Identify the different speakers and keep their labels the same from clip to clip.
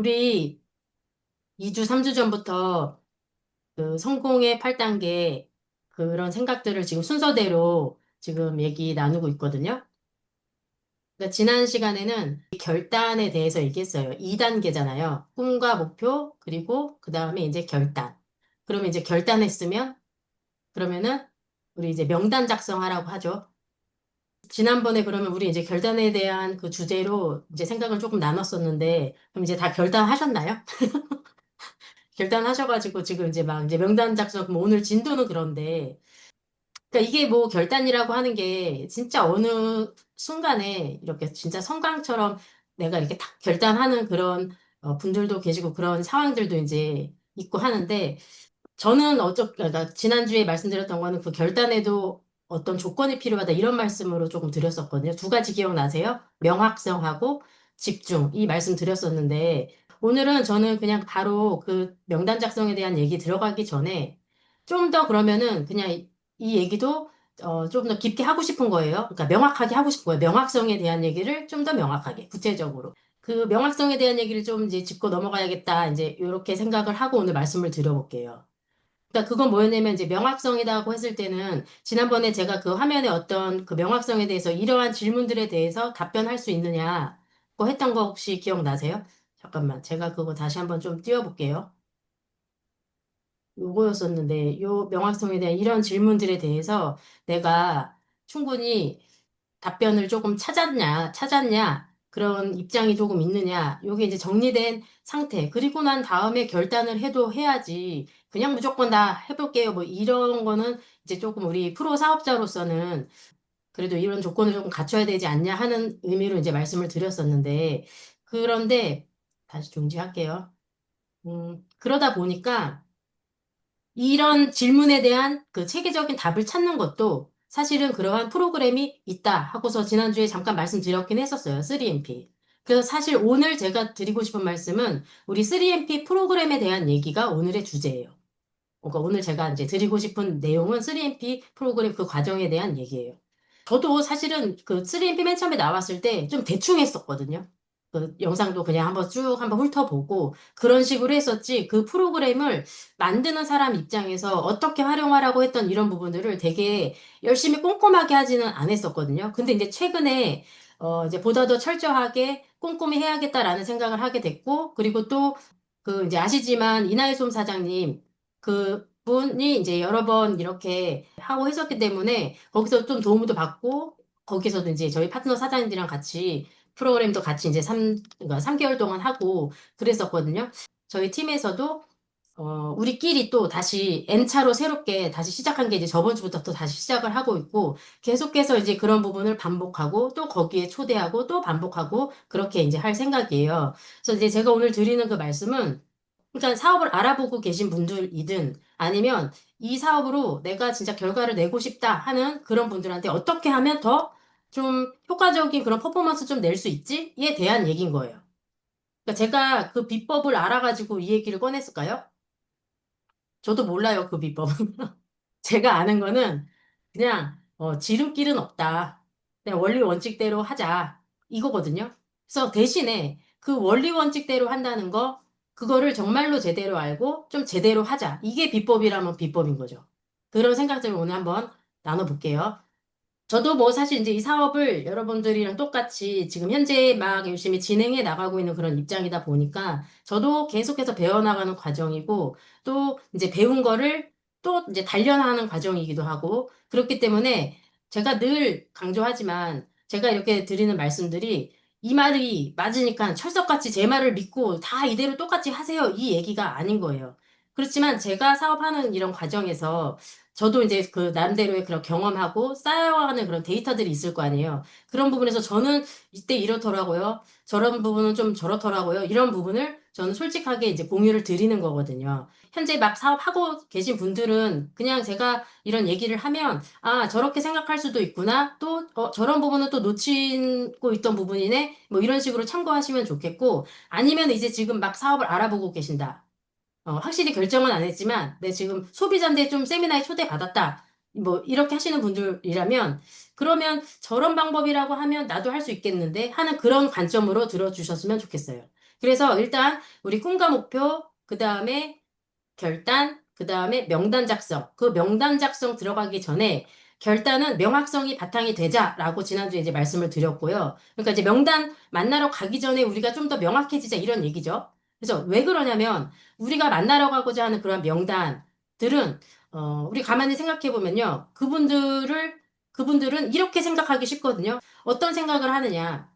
Speaker 1: 우리 2주, 3주 전부터 그 성공의 8단계 그런 생각들을 지금 순서대로 지금 얘기 나누고 있거든요. 그러니까 지난 시간에는 이 결단에 대해서 얘기했어요. 2단계잖아요. 꿈과 목표, 그리고 그 다음에 이제 결단. 그러면 이제 결단했으면, 그러면은 우리 이제 명단 작성하라고 하죠. 지난번에 그러면 우리 이제 결단에 대한 그 주제로 이제 생각을 조금 나눴었는데, 그럼 이제 다 결단하셨나요? 결단하셔가지고 지금 이제 막 이제 명단 작성, 그럼 오늘 진도는 그런데, 그러니까 이게 뭐 결단이라고 하는 게 진짜 어느 순간에 이렇게 진짜 성광처럼 내가 이렇게 딱 결단하는 그런 분들도 계시고 그런 상황들도 이제 있고 하는데, 저는 그러니까 지난주에 말씀드렸던 거는 그 결단에도 어떤 조건이 필요하다 이런 말씀으로 조금 드렸었거든요. 두 가지 기억나세요? 명확성하고 집중 이 말씀 드렸었는데 오늘은 저는 그냥 바로 그 명단 작성에 대한 얘기 들어가기 전에 좀 더 그러면은 그냥 이 얘기도 좀 더 깊게 하고 싶은 거예요. 그러니까 명확하게 하고 싶은 거예요. 명확성에 대한 얘기를 좀 더 명확하게 구체적으로. 그 명확성에 대한 얘기를 좀 이제 짚고 넘어가야겠다. 이제 이렇게 생각을 하고 오늘 말씀을 드려볼게요. 그러니까 그건 뭐였냐면 이제 명확성이라고 했을 때는 지난번에 제가 그 화면에 어떤 그 명확성에 대해서 이러한 질문들에 대해서 답변할 수 있느냐 고 했던 거 혹시 기억나세요? 잠깐만 제가 그거 다시 한번 좀 띄워볼게요. 요거였었는데 요 명확성에 대한 이런 질문들에 대해서 내가 충분히 답변을 조금 찾았냐, 그런 입장이 조금 있느냐, 요게 이제 정리된 상태. 그리고 난 다음에 결단을 해도 해야지. 그냥 무조건 다 해볼게요. 뭐 이런 거는 이제 조금 우리 프로 사업자로서는 그래도 이런 조건을 조금 갖춰야 되지 않냐 하는 의미로 이제 말씀을 드렸었는데, 그런데 다시 중지할게요. 그러다 보니까 이런 질문에 대한 그 체계적인 답을 찾는 것도 사실은 그러한 프로그램이 있다 하고서 지난주에 잠깐 말씀드렸긴 했었어요. 3MP. 그래서 사실 오늘 제가 드리고 싶은 말씀은 우리 3MP 프로그램에 대한 얘기가 오늘의 주제예요. 그러니까 오늘 제가 이제 드리고 싶은 내용은 3MP 프로그램 그 과정에 대한 얘기예요. 저도 사실은 그 3MP 맨 처음에 나왔을 때 좀 대충 했었거든요. 그 영상도 그냥 한번 쭉 한번 훑어보고 그런 식으로 했었지 그 프로그램을 만드는 사람 입장에서 어떻게 활용하라고 했던 이런 부분들을 되게 열심히 꼼꼼하게 하지는 않았었거든요. 근데 이제 최근에 이제 보다 더 철저하게 꼼꼼히 해야겠다라는 생각을 하게 됐고 그리고 또 그 이제 아시지만 이나혜솜 사장님 그분이 이제 여러 번 이렇게 하고 했었기 때문에 거기서 좀 도움도 받고 거기서도 이제 저희 파트너 사장님들이랑 같이 프로그램도 같이 이제 그러니까 3개월 동안 하고 그랬었거든요. 저희 팀에서도 우리끼리 또 다시 N차로 새롭게 다시 시작한 게 이제 저번 주부터 또 다시 시작을 하고 있고 계속해서 이제 그런 부분을 반복하고 또 거기에 초대하고 또 반복하고 그렇게 이제 할 생각이에요. 그래서 이제 제가 오늘 드리는 그 말씀은 그러니까 사업을 알아보고 계신 분들이든 아니면 이 사업으로 내가 진짜 결과를 내고 싶다 하는 그런 분들한테 어떻게 하면 더 좀 효과적인 그런 퍼포먼스 좀 낼 수 있지에 대한 얘기인 거예요. 그러니까 제가 그 비법을 알아가지고 이 얘기를 꺼냈을까요? 저도 몰라요, 그 비법은. 제가 아는 거는 그냥 지름길은 없다. 그냥 원리 원칙대로 하자. 이거거든요. 그래서 대신에 그 원리 원칙대로 한다는 거, 그거를 정말로 제대로 알고 좀 제대로 하자. 이게 비법이라면 비법인 거죠. 그런 생각들을 오늘 한번 나눠볼게요. 저도 뭐 사실 이제 이 사업을 여러분들이랑 똑같이 지금 현재 막 열심히 진행해 나가고 있는 그런 입장이다 보니까 저도 계속해서 배워나가는 과정이고 또 이제 배운 거를 또 이제 단련하는 과정이기도 하고 그렇기 때문에 제가 늘 강조하지만 제가 이렇게 드리는 말씀들이 이 말이 맞으니까 철석같이 제 말을 믿고 다 이대로 똑같이 하세요. 이 얘기가 아닌 거예요. 그렇지만 제가 사업하는 이런 과정에서 저도 이제 그 나름대로의 그런 경험하고 쌓여가는 그런 데이터들이 있을 거 아니에요. 그런 부분에서 저는 이때 이렇더라고요. 저런 부분은 좀 저렇더라고요. 이런 부분을 저는 솔직하게 이제 공유를 드리는 거거든요. 현재 막 사업하고 계신 분들은 그냥 제가 이런 얘기를 하면 아, 저렇게 생각할 수도 있구나. 또 저런 부분은 또 놓치고 있던 부분이네. 뭐 이런 식으로 참고하시면 좋겠고 아니면 이제 지금 막 사업을 알아보고 계신다. 확실히 결정은 안 했지만, 내 지금 소비자인데 좀 세미나에 초대받았다. 뭐, 이렇게 하시는 분들이라면, 그러면 저런 방법이라고 하면 나도 할 수 있겠는데 하는 그런 관점으로 들어주셨으면 좋겠어요. 그래서 일단 우리 꿈과 목표, 그 다음에 결단, 그 다음에 명단 작성. 그 명단 작성 들어가기 전에 결단은 명확성이 바탕이 되자라고 지난주에 이제 말씀을 드렸고요. 그러니까 이제 명단 만나러 가기 전에 우리가 좀 더 명확해지자 이런 얘기죠. 그래서 왜 그러냐면 우리가 만나러 가고자 하는 그런 명단들은 우리 가만히 생각해 보면요. 그분들은 이렇게 생각하기 쉽거든요. 어떤 생각을 하느냐.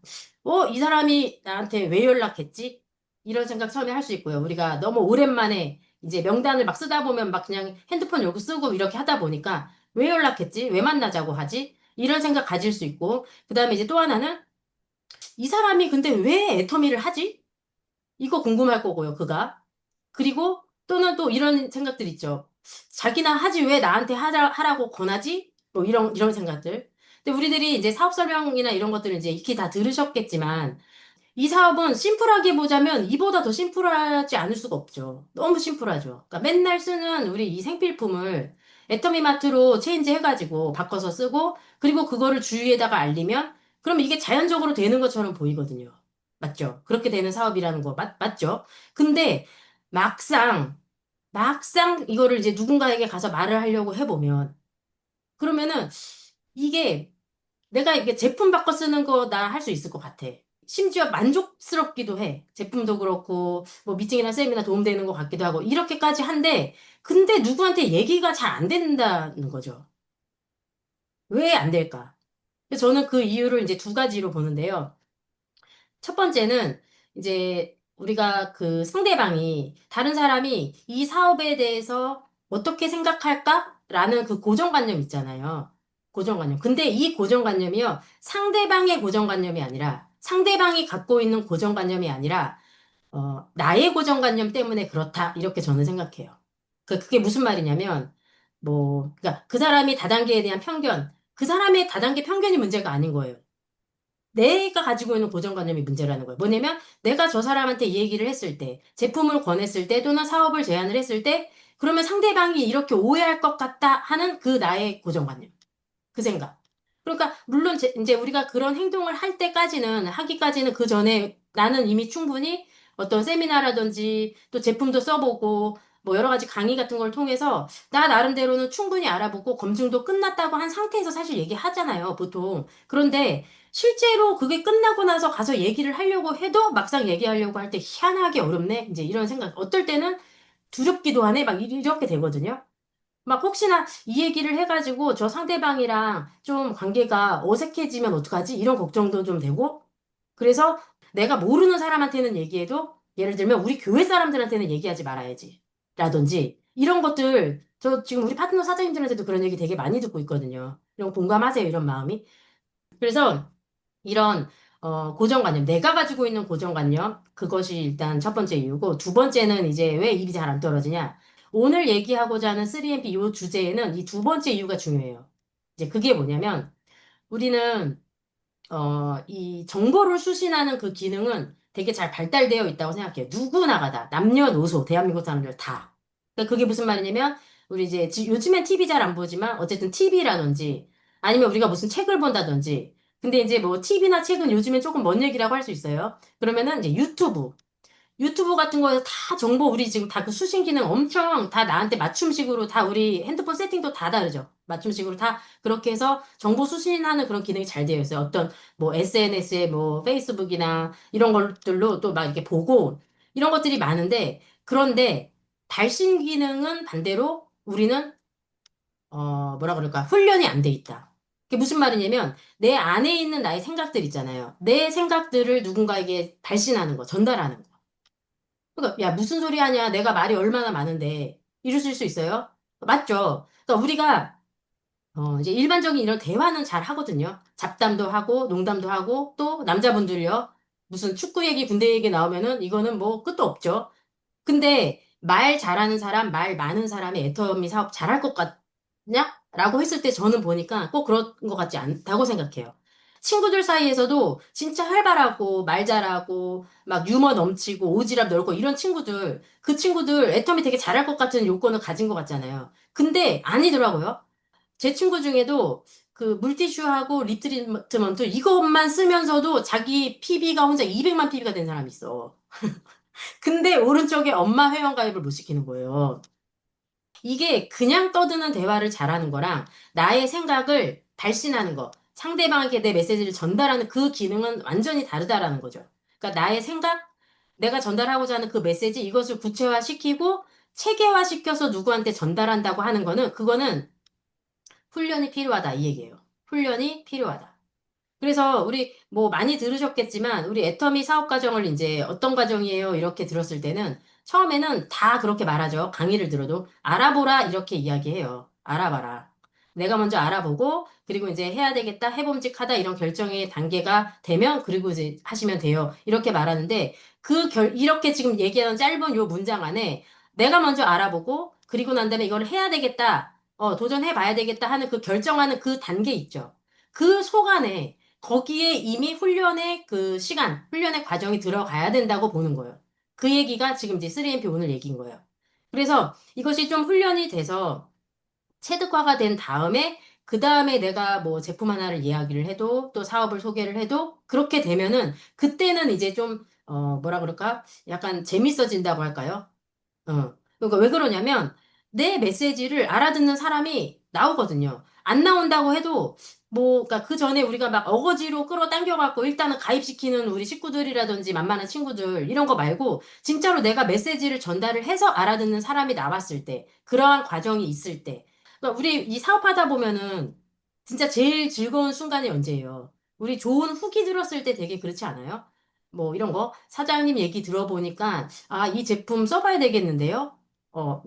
Speaker 1: 이 사람이 나한테 왜 연락했지? 이런 생각 처음에 할 수 있고요. 우리가 너무 오랜만에 이제 명단을 막 쓰다 보면 막 그냥 핸드폰 요거 쓰고 이렇게 하다 보니까 왜 연락했지? 왜 만나자고 하지? 이런 생각 가질 수 있고, 그 다음에 이제 또 하나는 이 사람이 근데 왜 애터미를 하지? 이거 궁금할 거고요, 그가. 그리고 또는 또 이런 생각들 있죠. 자기나 하지 왜 나한테 하라고 권하지? 뭐 이런 생각들. 근데 우리들이 이제 사업 설명이나 이런 것들을 이제 익히 다 들으셨겠지만, 이 사업은 심플하게 보자면 이보다 더 심플하지 않을 수가 없죠. 너무 심플하죠. 그러니까 맨날 쓰는 우리 이 생필품을 애터미마트로 체인지 해가지고 바꿔서 쓰고 그리고 그거를 주위에다가 알리면 그럼 이게 자연적으로 되는 것처럼 보이거든요. 맞죠? 그렇게 되는 사업이라는 거 맞죠? 근데 막상 이거를 이제 누군가에게 가서 말을 하려고 해보면 그러면은 이게 내가 이게 제품 바꿔 쓰는 거 나 할 수 있을 것 같아. 심지어 만족스럽기도 해. 제품도 그렇고, 뭐 미팅이나 세미나 도움되는 것 같기도 하고, 이렇게까지 한데, 근데 누구한테 얘기가 잘 안 된다는 거죠. 왜 안 될까? 그래서 저는 그 이유를 이제 두 가지로 보는데요. 첫 번째는 이제 우리가 그 상대방이, 다른 사람이 이 사업에 대해서 어떻게 생각할까라는 그 고정관념 있잖아요. 고정관념. 근데 이 고정관념이요. 상대방의 고정관념이 아니라, 상대방이 갖고 있는 고정관념이 아니라, 나의 고정관념 때문에 그렇다. 이렇게 저는 생각해요. 그게 무슨 말이냐면, 그러니까 그 사람이 다단계에 대한 편견, 그 사람의 다단계 편견이 문제가 아닌 거예요. 내가 가지고 있는 고정관념이 문제라는 거예요. 뭐냐면 내가 저 사람한테 이 얘기를 했을 때, 제품을 권했을 때 또는 사업을 제안을 했을 때, 그러면 상대방이 이렇게 오해할 것 같다 하는 그 나의 고정관념. 그 생각. 그러니까 물론 이제 우리가 그런 행동을 할 때까지는 하기까지는 그 전에 나는 이미 충분히 어떤 세미나라든지 또 제품도 써보고 뭐 여러 가지 강의 같은 걸 통해서 나 나름대로는 충분히 알아보고 검증도 끝났다고 한 상태에서 사실 얘기하잖아요, 보통. 그런데 실제로 그게 끝나고 나서 가서 얘기를 하려고 해도 막상 얘기하려고 할 때 희한하게 어렵네. 이제 이런 생각. 어떨 때는 두렵기도 하네. 막 이렇게 되거든요. 막 혹시나 이 얘기를 해가지고 저 상대방이랑 좀 관계가 어색해지면 어떡하지? 이런 걱정도 좀 되고. 그래서 내가 모르는 사람한테는 얘기해도 예를 들면 우리 교회 사람들한테는 얘기하지 말아야지. 라든지 이런 것들 저 지금 우리 파트너 사장님들한테도 그런 얘기 되게 많이 듣고 있거든요. 이런 공감하세요, 이런 마음이. 그래서 이런 고정관념, 내가 가지고 있는 고정관념, 그것이 일단 첫 번째 이유고, 두 번째는 이제 왜 입이 잘 안 떨어지냐? 오늘 얘기하고자 하는 3MP 이 주제에는 이 두 번째 이유가 중요해요. 이제 그게 뭐냐면, 우리는 이 정보를 수신하는 그 기능은 되게 잘 발달되어 있다고 생각해요. 누구나가 다, 남녀노소, 대한민국 사람들 다. 그러니까 그게 무슨 말이냐면, 우리 이제 요즘엔 TV 잘 안 보지만, 어쨌든 TV라든지, 아니면 우리가 무슨 책을 본다든지, 근데 이제 뭐 TV나 책은 요즘엔 조금 먼 얘기라고 할 수 있어요. 그러면은 이제 유튜브 같은 거에서 다 정보 우리 지금 다 그 수신 기능 엄청 다 나한테 맞춤식으로 다 우리 핸드폰 세팅도 다 다르죠. 맞춤식으로 다 그렇게 해서 정보 수신하는 그런 기능이 잘 되어 있어요. 어떤 뭐 SNS에 뭐 페이스북이나 이런 것들로 또 막 이렇게 보고 이런 것들이 많은데 그런데 발신 기능은 반대로 우리는 뭐라 그럴까 훈련이 안 돼 있다. 그게 무슨 말이냐면 내 안에 있는 나의 생각들 있잖아요. 내 생각들을 누군가에게 발신하는 거, 전달하는 거. 그러니까 야 무슨 소리 하냐 내가 말이 얼마나 많은데 이러실 수 있어요? 맞죠? 그러니까 우리가 이제 일반적인 이런 대화는 잘 하거든요. 잡담도 하고 농담도 하고 또 남자분들요. 무슨 축구 얘기 군대 얘기 나오면은 이거는 뭐 끝도 없죠. 근데 말 잘하는 사람, 말 많은 사람이 애터미 사업 잘할 것 같냐? 라고 했을 때 저는 보니까 꼭 그런 것 같지 않다고 생각해요. 친구들 사이에서도 진짜 활발하고 말 잘하고 막 유머 넘치고 오지랖 넓고 이런 친구들, 그 친구들 애터미 되게 잘할 것 같은 요건을 가진 것 같잖아요. 근데 아니더라고요. 제 친구 중에도 그 물티슈하고 립 트리트먼트 이것만 쓰면서도 자기 PB가 혼자 200만 PB가 된 사람이 있어. 근데 오른쪽에 엄마 회원가입을 못 시키는 거예요. 이게 그냥 떠드는 대화를 잘하는 거랑 나의 생각을 발신하는 거, 상대방에게 내 메시지를 전달하는 그 기능은 완전히 다르다라는 거죠. 그러니까 나의 생각, 내가 전달하고자 하는 그 메시지, 이것을 구체화시키고 체계화시켜서 누구한테 전달한다고 하는 거는 그거는 훈련이 필요하다 이 얘기예요. 훈련이 필요하다. 그래서 우리 뭐 많이 들으셨겠지만 우리 애터미 사업 과정을 이제 어떤 과정이에요? 이렇게 들었을 때는 처음에는 다 그렇게 말하죠. 강의를 들어도 알아보라 이렇게 이야기해요. 알아봐라. 내가 먼저 알아보고 그리고 이제 해야 되겠다, 해봄직하다 이런 결정의 단계가 되면 그리고 이제 하시면 돼요. 이렇게 말하는데 이렇게 지금 얘기하는 짧은 요 문장 안에 내가 먼저 알아보고 그리고 난 다음에 이걸 해야 되겠다, 도전해 봐야 되겠다 하는 그 결정하는 그 단계 있죠. 그 속 안에 거기에 이미 훈련의 그 시간, 훈련의 과정이 들어가야 된다고 보는 거예요. 그 얘기가 지금 이제 3MP 오늘 얘기인 거예요. 그래서 이것이 좀 훈련이 돼서 체득화가 된 다음에 그 다음에 내가 뭐 제품 하나를 이야기를 해도 또 사업을 소개를 해도 그렇게 되면은 그때는 이제 좀 뭐라 그럴까? 약간 재밌어진다고 할까요? 그러니까 왜 그러냐면 내 메시지를 알아듣는 사람이 나오거든요. 안 나온다고 해도 뭐, 그러니까 그 전에 우리가 막 어거지로 끌어당겨갖고 일단은 가입시키는 우리 식구들이라든지 만만한 친구들 이런 거 말고 진짜로 내가 메시지를 전달을 해서 알아듣는 사람이 나왔을 때 그러한 과정이 있을 때 그러니까 우리 이 사업하다 보면은 진짜 제일 즐거운 순간이 언제예요? 우리 좋은 후기 들었을 때 되게 그렇지 않아요? 뭐 이런 거 사장님 얘기 들어보니까 아, 이 제품 써봐야 되겠는데요?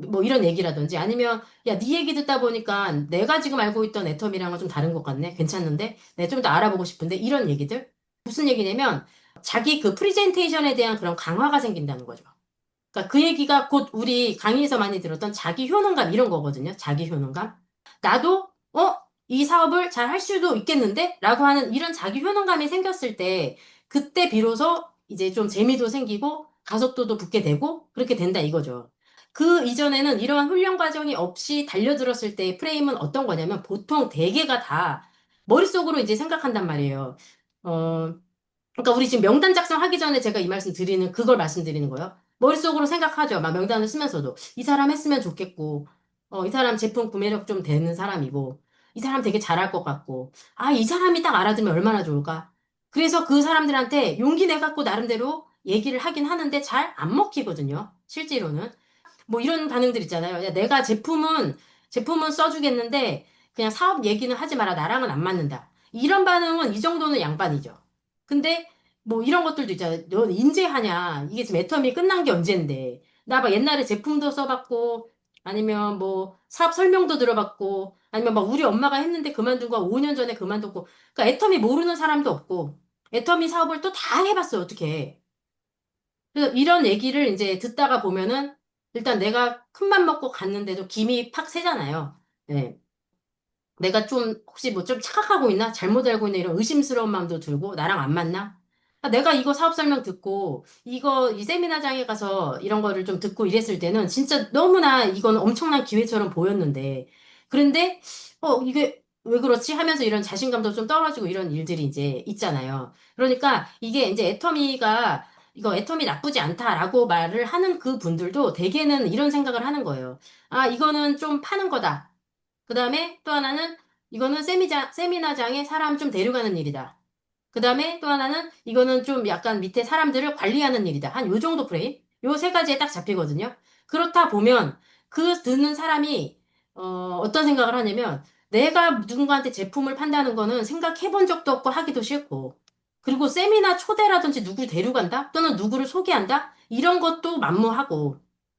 Speaker 1: 뭐 이런 얘기라든지 아니면 야, 네 얘기 듣다 보니까 내가 지금 알고 있던 애텀이랑은 좀 다른 것 같네. 괜찮는데? 내가 좀 더 알아보고 싶은데? 이런 얘기들? 무슨 얘기냐면 자기 그 프리젠테이션에 대한 그런 강화가 생긴다는 거죠. 그러니까 그 얘기가 곧 우리 강의에서 많이 들었던 자기 효능감 이런 거거든요. 자기 효능감. 나도 이 사업을 잘 할 수도 있겠는데? 라고 하는 이런 자기 효능감이 생겼을 때 그때 비로소 이제 좀 재미도 생기고 가속도도 붙게 되고 그렇게 된다 이거죠. 그 이전에는 이러한 훈련 과정이 없이 달려들었을 때의 프레임은 어떤 거냐면 보통 대개가 다 머릿속으로 이제 생각한단 말이에요. 어, 그러니까 우리 지금 명단 작성하기 전에 제가 이 말씀 드리는 그걸 말씀드리는 거예요. 머릿속으로 생각하죠. 막 명단을 쓰면서도 이 사람 했으면 좋겠고, 이 사람 제품 구매력 좀 되는 사람이고, 이 사람 되게 잘할 것 같고, 아, 이 사람이 딱 알아두면 얼마나 좋을까? 그래서 그 사람들한테 용기 내갖고 나름대로 얘기를 하긴 하는데 잘 안 먹히거든요. 실제로는. 뭐 이런 반응들 있잖아요. 야, 내가 제품은 써주겠는데 그냥 사업 얘기는 하지 마라. 나랑은 안 맞는다. 이런 반응은 이 정도는 양반이죠. 근데 뭐 이런 것들도 있잖아요. 너 인재하냐? 이게 지금 애터미 끝난 게 언젠데. 나 막 옛날에 제품도 써봤고 아니면 뭐 사업 설명도 들어봤고 아니면 막 우리 엄마가 했는데 그만둔 거 5년 전에 그만뒀고 그러니까 애터미 모르는 사람도 없고 애터미 사업을 또 다 해봤어요. 어떻게. 그래서 이런 얘기를 이제 듣다가 보면은 일단 내가 큰맘 먹고 갔는데도 김이 팍 새잖아요. 네. 내가 좀 혹시 뭐 좀 착각하고 있나? 잘못 알고 있나? 이런 의심스러운 마음도 들고 나랑 안 맞나? 아, 내가 이거 사업 설명 듣고 이거 이 세미나장에 가서 이런 거를 좀 듣고 이랬을 때는 진짜 너무나 이건 엄청난 기회처럼 보였는데 그런데 이게 왜 그렇지? 하면서 이런 자신감도 좀 떨어지고 이런 일들이 이제 있잖아요. 그러니까 이게 이제 애터미가 이거 애터미 나쁘지 않다라고 말을 하는 그 분들도 대개는 이런 생각을 하는 거예요. 아, 이거는 좀 파는 거다. 그 다음에 또 하나는 이거는 세미나장에 사람 좀 데려가는 일이다. 그 다음에 또 하나는 이거는 좀 약간 밑에 사람들을 관리하는 일이다. 한 요 정도 프레임? 요 세 가지에 딱 잡히거든요. 그렇다 보면 그 듣는 사람이 어떤 생각을 하냐면 내가 누군가한테 제품을 판다는 거는 생각해 본 적도 없고 하기도 싫고 그리고 세미나 초대라든지 누구를 데려간다? 또는 누구를 소개한다? 이런 것도 만무하고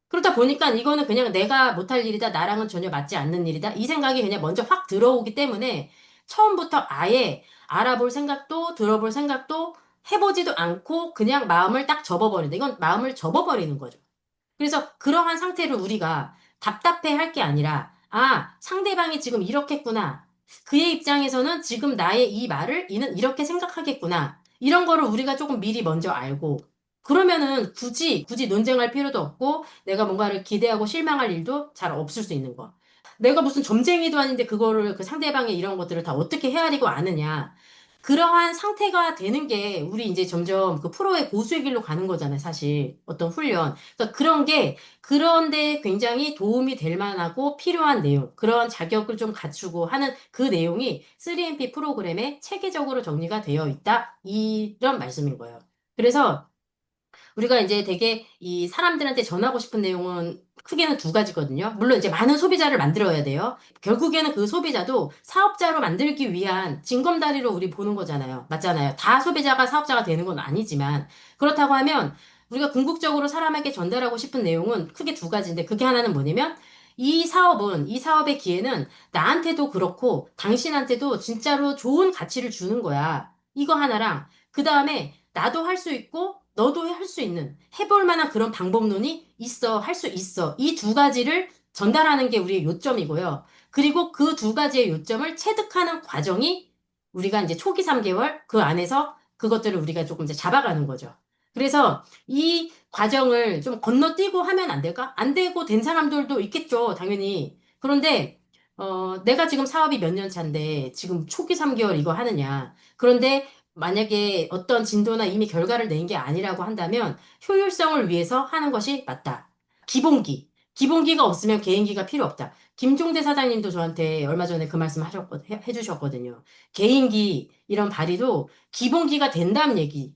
Speaker 1: 그러다 보니까 이거는 그냥 내가 못할 일이다. 나랑은 전혀 맞지 않는 일이다. 이 생각이 그냥 먼저 확 들어오기 때문에 처음부터 아예 알아볼 생각도 들어볼 생각도 해보지도 않고 그냥 마음을 딱 접어버린다. 이건 마음을 접어버리는 거죠. 그래서 그러한 상태를 우리가 답답해 할 게 아니라, 아, 상대방이 지금 이렇겠구나. 그의 입장에서는 지금 나의 이 말을 이는 이렇게 생각하겠구나. 이런 거를 우리가 조금 미리 먼저 알고, 그러면은 굳이 논쟁할 필요도 없고, 내가 뭔가를 기대하고 실망할 일도 잘 없을 수 있는 거. 내가 무슨 점쟁이도 아닌데 그거를 그 상대방의 이런 것들을 다 어떻게 헤아리고 아느냐. 그러한 상태가 되는 게 우리 이제 점점 그 프로의 고수의 길로 가는 거잖아요, 사실. 어떤 훈련. 그러니까 그런 게 그런데 굉장히 도움이 될 만하고 필요한 내용, 그런 자격을 좀 갖추고 하는 그 내용이 3MP 프로그램에 체계적으로 정리가 되어 있다. 이런 말씀인 거예요. 그래서 우리가 이제 되게 이 사람들한테 전하고 싶은 내용은 크게는 두 가지거든요. 물론 이제 많은 소비자를 만들어야 돼요. 결국에는 그 소비자도 사업자로 만들기 위한 징검다리로 우리 보는 거잖아요. 맞잖아요. 다 소비자가 사업자가 되는 건 아니지만 그렇다고 하면 우리가 궁극적으로 사람에게 전달하고 싶은 내용은 크게 두 가지인데 그게 하나는 뭐냐면 이 사업의 기회는 나한테도 그렇고 당신한테도 진짜로 좋은 가치를 주는 거야. 이거 하나랑 그 다음에 나도 할 수 있고 너도 할 수 있는 해볼 만한 그런 방법론이 있어 할 수 있어 이 두 가지를 전달하는 게 우리의 요점이고요. 그리고 그 두 가지의 요점을 체득하는 과정이 우리가 이제 초기 3개월 그 안에서 그것들을 우리가 조금 이제 잡아가는 거죠. 그래서 이 과정을 좀 건너뛰고 하면 안 될까? 안 되고 된 사람들도 있겠죠, 당연히. 그런데 내가 지금 사업이 몇 년 차인데 지금 초기 3개월 이거 하느냐. 그런데 만약에 어떤 진도나 이미 결과를 낸 게 아니라고 한다면 효율성을 위해서 하는 것이 맞다. 기본기. 기본기가 없으면 개인기가 필요 없다. 김종대 사장님도 저한테 얼마 전에 그 말씀 해주셨거든요. 개인기 이런 발휘도 기본기가 된다는 얘기.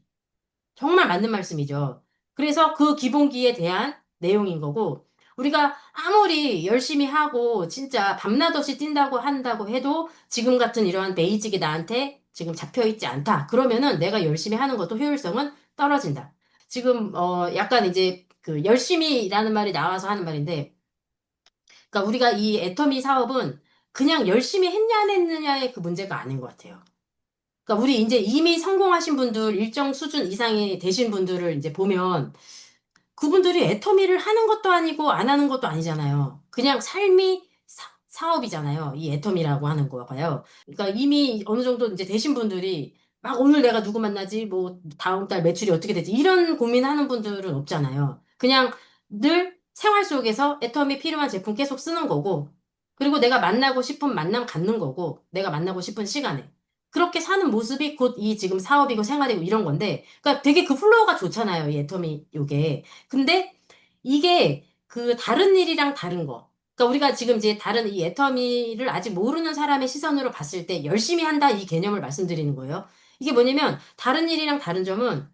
Speaker 1: 정말 맞는 말씀이죠. 그래서 그 기본기에 대한 내용인 거고, 우리가 아무리 열심히 하고, 진짜 밤낮 없이 뛴다고 한다고 해도, 지금 같은 이러한 베이직이 나한테 지금 잡혀 있지 않다. 그러면은 내가 열심히 하는 것도 효율성은 떨어진다. 지금, 약간 이제 그 열심히라는 말이 나와서 하는 말인데, 그러니까 우리가 이 애터미 사업은 그냥 열심히 했냐 안 했느냐의 그 문제가 아닌 것 같아요. 그러니까 우리 이제 이미 성공하신 분들, 일정 수준 이상이 되신 분들을 이제 보면 그분들이 애터미를 하는 것도 아니고 안 하는 것도 아니잖아요. 그냥 삶이 사업이잖아요. 이 애터미라고 하는 거가요. 그러니까 이미 어느 정도 이제 되신 분들이 막 오늘 내가 누구 만나지, 뭐 다음 달 매출이 어떻게 되지 이런 고민하는 분들은 없잖아요. 그냥 늘 생활 속에서 애터미 필요한 제품 계속 쓰는 거고, 그리고 내가 만나고 싶은 만남 갖는 거고, 내가 만나고 싶은 시간에. 그렇게 사는 모습이 곧 이 지금 사업이고 생활이고 이런 건데, 그러니까 되게 그 플로우가 좋잖아요. 이 애터미 요게. 근데 이게 그 다른 일이랑 다른 거. 그러니까 우리가 지금 이제 다른 이 애터미를 아직 모르는 사람의 시선으로 봤을 때 열심히 한다 이 개념을 말씀드리는 거예요. 이게 뭐냐면 다른 일이랑 다른 점은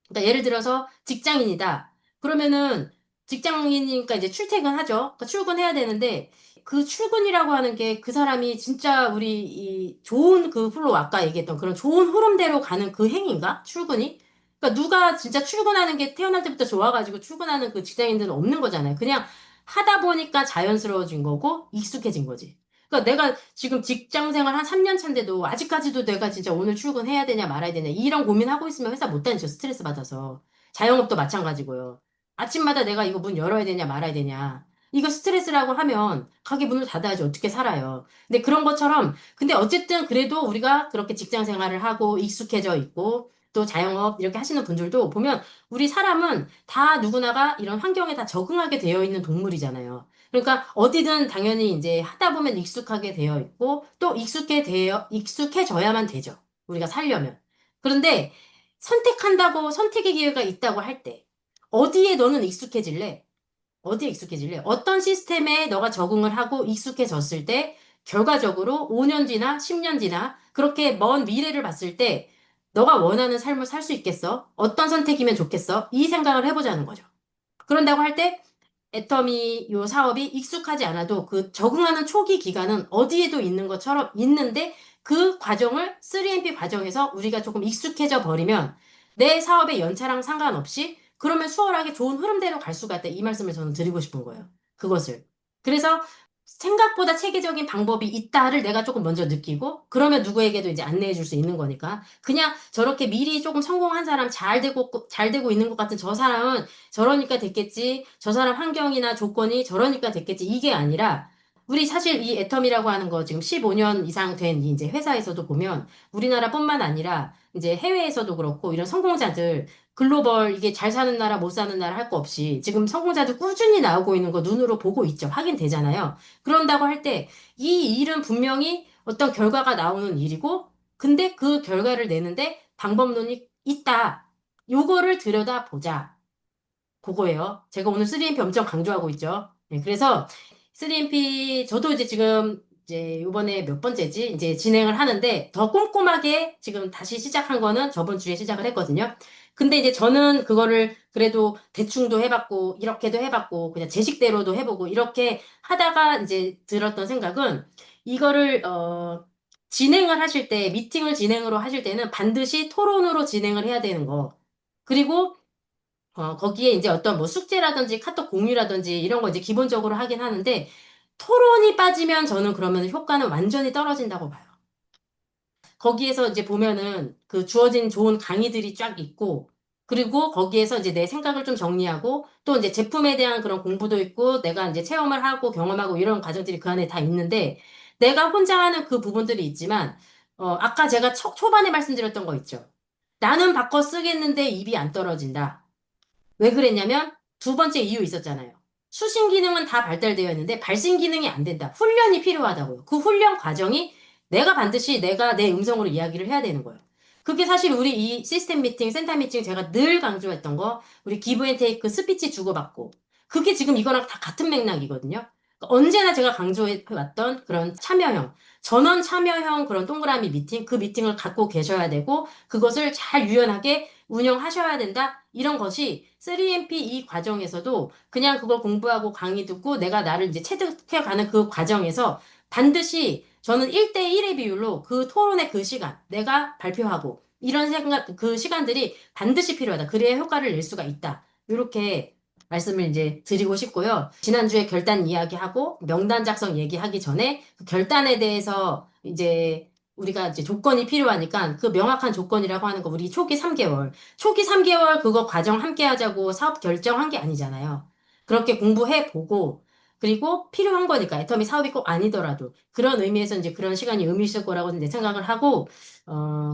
Speaker 1: 그러니까 예를 들어서 직장인이다. 그러면은 직장인이니까 이제 출퇴근하죠. 그러니까 출근해야 되는데 그 출근이라고 하는 게 그 사람이 진짜 우리 이 좋은 그 플로우 아까 얘기했던 그런 좋은 흐름대로 가는 그 행위인가? 출근이? 그러니까 누가 진짜 출근하는 게 태어날 때부터 좋아가지고 출근하는 그 직장인들은 없는 거잖아요. 그냥 하다 보니까 자연스러워진 거고 익숙해진 거지. 그러니까 내가 지금 직장 생활 한 3년 차인데도 아직까지도 내가 진짜 오늘 출근해야 되냐 말아야 되냐 이런 고민하고 있으면 회사 못 다니죠. 스트레스 받아서. 자영업도 마찬가지고요. 아침마다 내가 이거 문 열어야 되냐 말아야 되냐. 이거 스트레스라고 하면 가게 문을 닫아야지 어떻게 살아요. 근데 그런 것처럼 근데 어쨌든 그래도 우리가 그렇게 직장 생활을 하고 익숙해져 있고 또 자영업 이렇게 하시는 분들도 보면 우리 사람은 다 누구나가 이런 환경에 다 적응하게 되어 있는 동물이잖아요. 그러니까 어디든 당연히 이제 하다 보면 익숙하게 되어 있고 또 익숙해져야만 되죠. 우리가 살려면. 그런데 선택한다고 선택의 기회가 있다고 할 때 어디에 너는 익숙해질래? 어디에 익숙해질래? 어떤 시스템에 너가 적응을 하고 익숙해졌을 때 결과적으로 5년 뒤나 10년 뒤나 그렇게 먼 미래를 봤을 때 너가 원하는 삶을 살 수 있겠어? 어떤 선택이면 좋겠어? 이 생각을 해보자는 거죠. 그런다고 할 때 애터미 요 사업이 익숙하지 않아도 그 적응하는 초기 기간은 어디에도 있는 것처럼 있는데 그 과정을 3MP 과정에서 우리가 조금 익숙해져 버리면 내 사업의 연차랑 상관없이 그러면 수월하게 좋은 흐름대로 갈 수가 있다. 이 말씀을 저는 드리고 싶은 거예요. 그것을. 그래서 생각보다 체계적인 방법이 있다를 내가 조금 먼저 느끼고 그러면 누구에게도 이제 안내해 줄 수 있는 거니까 그냥 저렇게 미리 조금 성공한 사람 잘 되고 있는 것 같은 저 사람은 저러니까 됐겠지. 저 사람 환경이나 조건이 저러니까 됐겠지. 이게 아니라 우리 사실 이 애텀이라고 하는 거 지금 15년 이상 된 이제 회사에서도 보면 우리나라뿐만 아니라 이제 해외에서도 그렇고 이런 성공자들 글로벌 이게 잘 사는 나라 못 사는 나라 할 거 없이 지금 성공자들 꾸준히 나오고 있는 거 눈으로 보고 있죠. 확인되잖아요. 그런다고 할 때 이 일은 분명히 어떤 결과가 나오는 일이고 근데 그 결과를 내는데 방법론이 있다. 요거를 들여다보자. 그거예요. 제가 오늘 3MP 엄청 강조하고 있죠. 네, 그래서 3MP 저도 이제 지금 이제 이번에 몇 번째지 이제 진행을 하는데 더 꼼꼼하게 지금 다시 시작한 거는 저번 주에 시작을 했거든요. 근데 이제 저는 그거를 그래도 대충도 해봤고 이렇게도 해봤고 그냥 제 식대로도 해보고 이렇게 하다가 이제 들었던 생각은 이거를 진행을 하실 때 미팅을 진행으로 하실 때는 반드시 토론으로 진행을 해야 되는 거. 그리고 거기에 이제 어떤 뭐 숙제라든지 카톡 공유라든지 이런 거 이제 기본적으로 하긴 하는데 토론이 빠지면 저는 그러면 효과는 완전히 떨어진다고 봐요. 거기에서 이제 보면은 그 주어진 좋은 강의들이 쫙 있고 그리고 거기에서 이제 내 생각을 좀 정리하고 또 이제 제품에 대한 그런 공부도 있고 내가 이제 체험을 하고 경험하고 이런 과정들이 그 안에 다 있는데 내가 혼자 하는 그 부분들이 있지만 아까 제가 초반에 말씀드렸던 거 있죠. 나는 바꿔 쓰겠는데 입이 안 떨어진다. 왜 그랬냐면 두 번째 이유 있었잖아요. 수신 기능은 다 발달되어 있는데 발신 기능이 안 된다. 훈련이 필요하다고요. 그 훈련 과정이 내가 반드시 내가 내 음성으로 이야기를 해야 되는 거예요. 그게 사실 우리 이 시스템 미팅, 센터 미팅 제가 늘 강조했던 거, 우리 기브 앤 테이크 스피치 주고받고. 그게 지금 이거랑 다 같은 맥락이거든요. 그러니까 언제나 제가 강조해 왔던 그런 참여형, 전원 참여형 그런 동그라미 미팅, 그 미팅을 갖고 계셔야 되고, 그것을 잘 유연하게 운영하셔야 된다. 이런 것이 3MP 이 과정에서도 그냥 그걸 공부하고 강의 듣고 내가 나를 이제 체득해 가는 그 과정에서 반드시 저는 1대1의 비율로 그 토론의 그 시간, 내가 발표하고 이런 생각, 그 시간들이 반드시 필요하다. 그래야 효과를 낼 수가 있다. 이렇게 말씀을 이제 드리고 싶고요. 지난주에 결단 이야기하고 명단 작성 얘기하기 전에 그 결단에 대해서 이제 우리가 이제 조건이 필요하니까 그 명확한 조건이라고 하는 거 우리 초기 3개월. 초기 3개월 그거 과정 함께 하자고 사업 결정한 게 아니잖아요. 그렇게 공부해 보고 그리고 필요한 거니까 애터미 사업이 꼭 아니더라도 그런 의미에서 이제 그런 시간이 의미 있을 거라고 이제 생각을 하고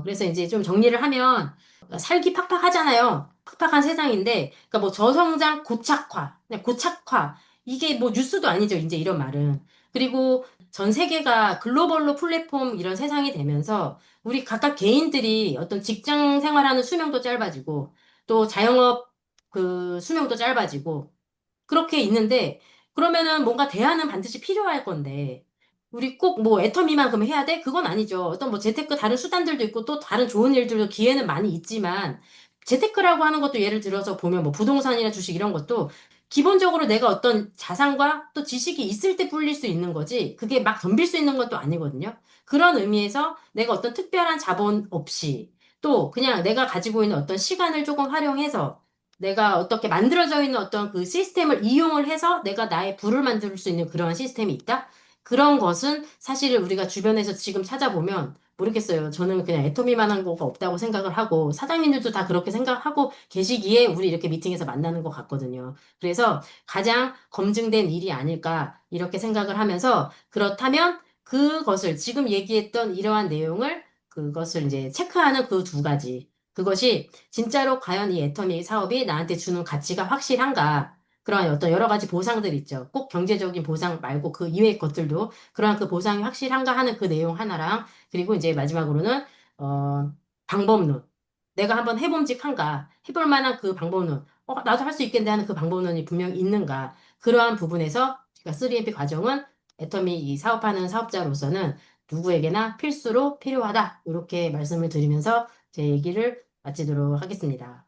Speaker 1: 그래서 이제 좀 정리를 하면 살기 팍팍하잖아요. 팍팍한 세상인데 그러니까 뭐 저성장 고착화, 그냥 고착화 이게 뭐 뉴스도 아니죠. 이제 이런 말은. 그리고 전 세계가 글로벌로 플랫폼 이런 세상이 되면서 우리 각각 개인들이 어떤 직장 생활하는 수명도 짧아지고 또 자영업 그 수명도 짧아지고 그렇게 있는데 그러면은 뭔가 대안은 반드시 필요할 건데 우리 꼭 뭐 애터미만 그럼 해야 돼? 그건 아니죠. 어떤 뭐 재테크 다른 수단들도 있고 또 다른 좋은 일들도 기회는 많이 있지만 재테크라고 하는 것도 예를 들어서 보면 뭐 부동산이나 주식 이런 것도 기본적으로 내가 어떤 자산과 또 지식이 있을 때 불릴 수 있는 거지 그게 막 덤빌 수 있는 것도 아니거든요. 그런 의미에서 내가 어떤 특별한 자본 없이 또 그냥 내가 가지고 있는 어떤 시간을 조금 활용해서 내가 어떻게 만들어져 있는 어떤 그 시스템을 이용을 해서 내가 나의 부를 만들 수 있는 그런 시스템이 있다? 그런 것은 사실 우리가 주변에서 지금 찾아보면 모르겠어요. 저는 그냥 애터미만한 거가 없다고 생각을 하고 사장님들도 다 그렇게 생각하고 계시기에 우리 이렇게 미팅에서 만나는 것 같거든요. 그래서 가장 검증된 일이 아닐까 이렇게 생각을 하면서 그렇다면 그것을 지금 얘기했던 이러한 내용을 그것을 이제 체크하는 그 두 가지. 그것이 진짜로 과연 이 애터미 사업이 나한테 주는 가치가 확실한가? 그런 어떤 여러 가지 보상들 있죠. 꼭 경제적인 보상 말고 그 이외의 것들도 그러한 그 보상이 확실한가 하는 그 내용 하나랑 그리고 이제 마지막으로는 어 방법론. 내가 한번 해봄직한가? 해볼 만한 그 방법론. 나도 할 수 있겠네 하는 그 방법론이 분명 있는가? 그러한 부분에서 제가 3MP 과정은 애터미 이 사업하는 사업자로서는 누구에게나 필수로 필요하다. 이렇게 말씀을 드리면서 제 얘기를 마치도록 하겠습니다.